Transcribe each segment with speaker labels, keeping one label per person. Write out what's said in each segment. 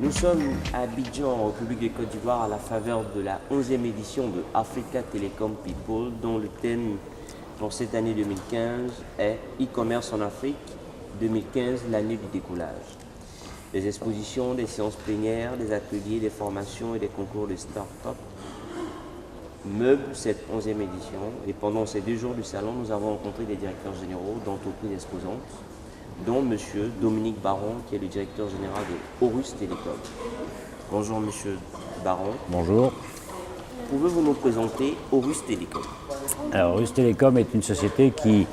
Speaker 1: Nous sommes à Abidjan, en République de Côte d'Ivoire, à la faveur de la 11e édition de Africa Telecom People, dont le thème pour cette année 2015 est E-commerce en Afrique 2015, l'année du décollage. Des expositions, des séances plénières, des ateliers, des formations et des concours de start-up meublent cette 11e édition. Et pendant ces 2 jours du salon, nous avons rencontré des directeurs généraux d'entreprises exposantes, dont M. Dominique Baron, qui est le directeur général de Horus Telecom. Bonjour M. Baron.
Speaker 2: Bonjour.
Speaker 1: Pouvez-vous nous présenter Horus Telecom?
Speaker 2: Alors, Horus Telecom est une société qui,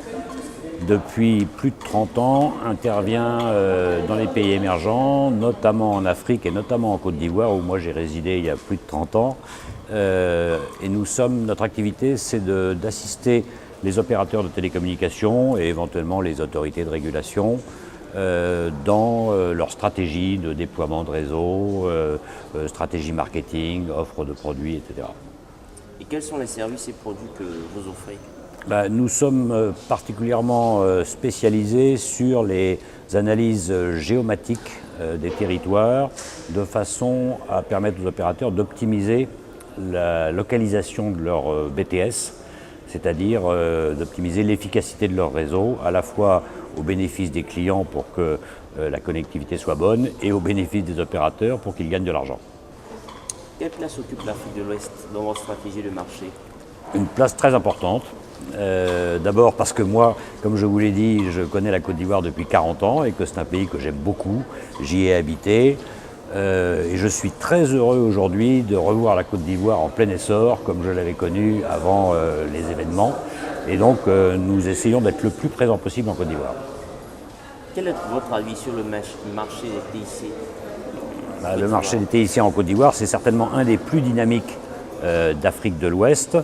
Speaker 2: depuis plus de 30 ans, intervient dans les pays émergents, notamment en Afrique et notamment en Côte d'Ivoire, où moi j'ai résidé il y a plus de 30 ans. Et notre activité, c'est d'assister les opérateurs de télécommunications et éventuellement les autorités de régulation dans leur stratégie de déploiement de réseau, stratégie marketing, offre de produits, etc.
Speaker 1: Et quels sont les services et produits que vous offrez?
Speaker 2: Nous sommes particulièrement spécialisés sur les analyses géomatiques des territoires de façon à permettre aux opérateurs d'optimiser la localisation de leur BTS, c'est-à-dire d'optimiser l'efficacité de leur réseau, à la fois au bénéfice des clients pour que la connectivité soit bonne et au bénéfice des opérateurs pour qu'ils gagnent de l'argent.
Speaker 1: Quelle place occupe l'Afrique de l'Ouest dans votre stratégie de marché?
Speaker 2: Une place très importante. D'abord parce que moi, comme je vous l'ai dit, je connais la Côte d'Ivoire depuis 40 ans et que c'est un pays que j'aime beaucoup. J'y ai habité. Et je suis très heureux aujourd'hui de revoir la Côte d'Ivoire en plein essor, comme je l'avais connue avant les événements. Et donc, nous essayons d'être le plus présent possible en Côte d'Ivoire.
Speaker 1: Quel est votre avis sur le marché des TIC?
Speaker 2: Le marché des TIC en Côte d'Ivoire, c'est certainement un des plus dynamiques d'Afrique de l'Ouest.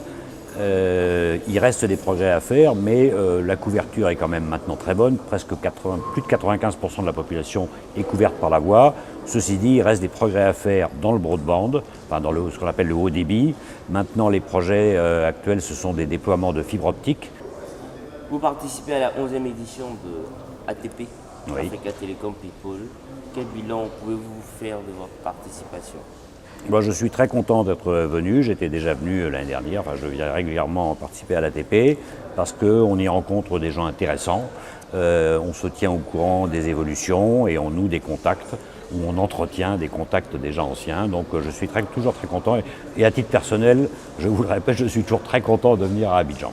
Speaker 2: Il reste des projets à faire, mais la couverture est quand même maintenant très bonne. Plus de 95% de la population est couverte par la voie. Ceci dit, il reste des progrès à faire dans le broadband, enfin dans ce qu'on appelle le haut débit. Maintenant, les projets actuels, ce sont des déploiements de fibre optique.
Speaker 1: Vous participez à la 11e édition de ATP,
Speaker 2: Oui.
Speaker 1: Africa Telecom People. Quel bilan pouvez-vous faire de votre participation?
Speaker 2: Moi, je suis très content d'être venu. J'étais déjà venu l'année dernière. Enfin, je viens régulièrement participer à l'ATP parce qu'on y rencontre des gens intéressants. On se tient au courant des évolutions et on noue des contacts ou on entretient des contacts déjà anciens. Donc, je suis toujours très content. Et à titre personnel, je vous le répète, je suis toujours très content de venir à Abidjan.